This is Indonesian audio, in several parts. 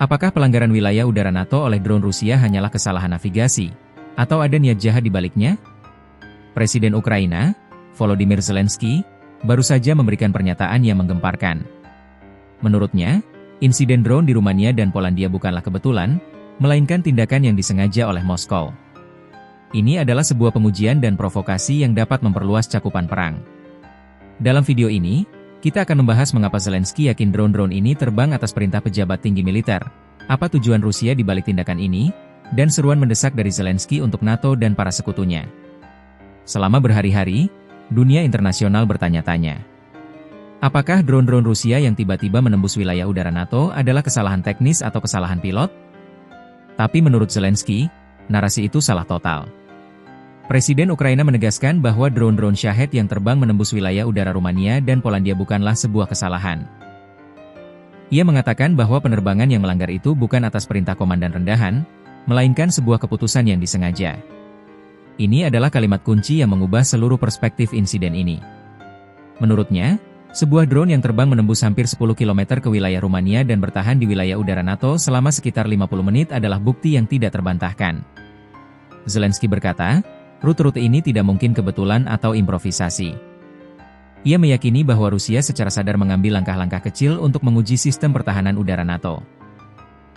Apakah pelanggaran wilayah udara NATO oleh drone Rusia hanyalah kesalahan navigasi? Atau ada niat jahat di baliknya? Presiden Ukraina, Volodymyr Zelensky, baru saja memberikan pernyataan yang menggemparkan. Menurutnya, insiden drone di Rumania dan Polandia bukanlah kebetulan, melainkan tindakan yang disengaja oleh Moskow. Ini adalah sebuah pengujian dan provokasi yang dapat memperluas cakupan perang. Dalam video ini, kita akan membahas mengapa Zelensky yakin drone-drone ini terbang atas perintah pejabat tinggi militer, apa tujuan Rusia di balik tindakan ini, dan seruan mendesak dari Zelensky untuk NATO dan para sekutunya. Selama berhari-hari, dunia internasional bertanya-tanya. Apakah drone-drone Rusia yang tiba-tiba menembus wilayah udara NATO adalah kesalahan teknis atau kesalahan pilot? Tapi menurut Zelensky, narasi itu salah total. Presiden Ukraina menegaskan bahwa drone-drone Shahed yang terbang menembus wilayah udara Rumania dan Polandia bukanlah sebuah kesalahan. Ia mengatakan bahwa penerbangan yang melanggar itu bukan atas perintah komandan rendahan, melainkan sebuah keputusan yang disengaja. Ini adalah kalimat kunci yang mengubah seluruh perspektif insiden ini. Menurutnya, sebuah drone yang terbang menembus hampir 10 km ke wilayah Rumania dan bertahan di wilayah udara NATO selama sekitar 50 menit adalah bukti yang tidak terbantahkan. Zelensky berkata, rute-rute ini tidak mungkin kebetulan atau improvisasi. Ia meyakini bahwa Rusia secara sadar mengambil langkah-langkah kecil untuk menguji sistem pertahanan udara NATO.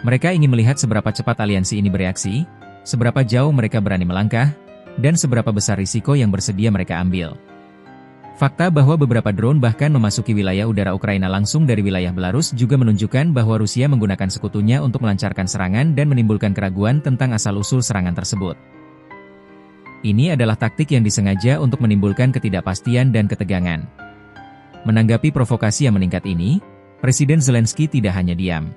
Mereka ingin melihat seberapa cepat aliansi ini bereaksi, seberapa jauh mereka berani melangkah, dan seberapa besar risiko yang bersedia mereka ambil. Fakta bahwa beberapa drone bahkan memasuki wilayah udara Ukraina langsung dari wilayah Belarus juga menunjukkan bahwa Rusia menggunakan sekutunya untuk melancarkan serangan dan menimbulkan keraguan tentang asal-usul serangan tersebut. Ini adalah taktik yang disengaja untuk menimbulkan ketidakpastian dan ketegangan. Menanggapi provokasi yang meningkat ini, Presiden Zelensky tidak hanya diam.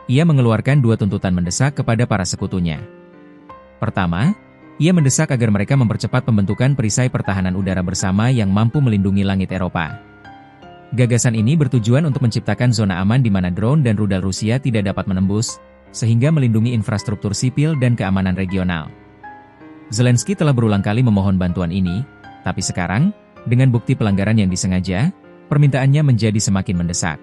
Ia mengeluarkan dua tuntutan mendesak kepada para sekutunya. Pertama, ia mendesak agar mereka mempercepat pembentukan perisai pertahanan udara bersama yang mampu melindungi langit Eropa. Gagasan ini bertujuan untuk menciptakan zona aman di mana drone dan rudal Rusia tidak dapat menembus, sehingga melindungi infrastruktur sipil dan keamanan regional. Zelensky telah berulang kali memohon bantuan ini, tapi sekarang, dengan bukti pelanggaran yang disengaja, permintaannya menjadi semakin mendesak.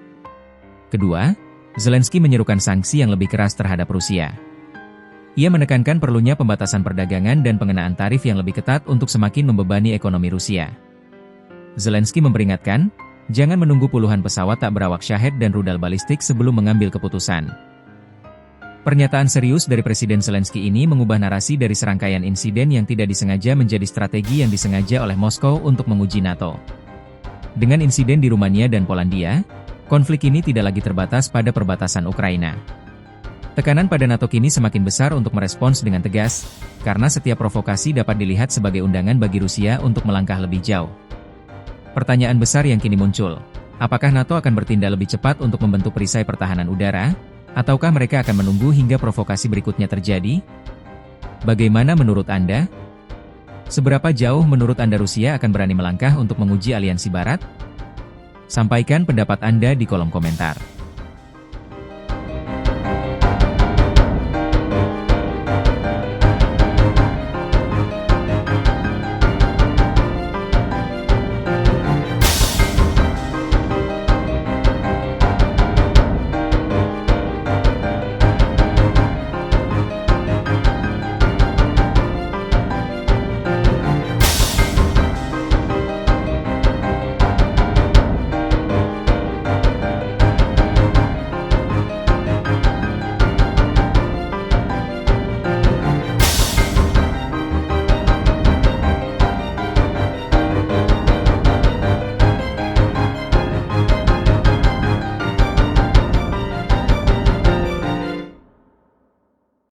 Kedua, Zelensky menyerukan sanksi yang lebih keras terhadap Rusia. Ia menekankan perlunya pembatasan perdagangan dan pengenaan tarif yang lebih ketat untuk semakin membebani ekonomi Rusia. Zelensky memperingatkan, jangan menunggu puluhan pesawat tak berawak Shahed dan rudal balistik sebelum mengambil keputusan. Pernyataan serius dari Presiden Zelensky ini mengubah narasi dari serangkaian insiden yang tidak disengaja menjadi strategi yang disengaja oleh Moskow untuk menguji NATO. Dengan insiden di Rumania dan Polandia, konflik ini tidak lagi terbatas pada perbatasan Ukraina. Tekanan pada NATO kini semakin besar untuk merespons dengan tegas, karena setiap provokasi dapat dilihat sebagai undangan bagi Rusia untuk melangkah lebih jauh. Pertanyaan besar yang kini muncul, apakah NATO akan bertindak lebih cepat untuk membentuk perisai pertahanan udara? Ataukah mereka akan menunggu hingga provokasi berikutnya terjadi? Bagaimana menurut Anda? Seberapa jauh menurut Anda Rusia akan berani melangkah untuk menguji aliansi Barat? Sampaikan pendapat Anda di kolom komentar.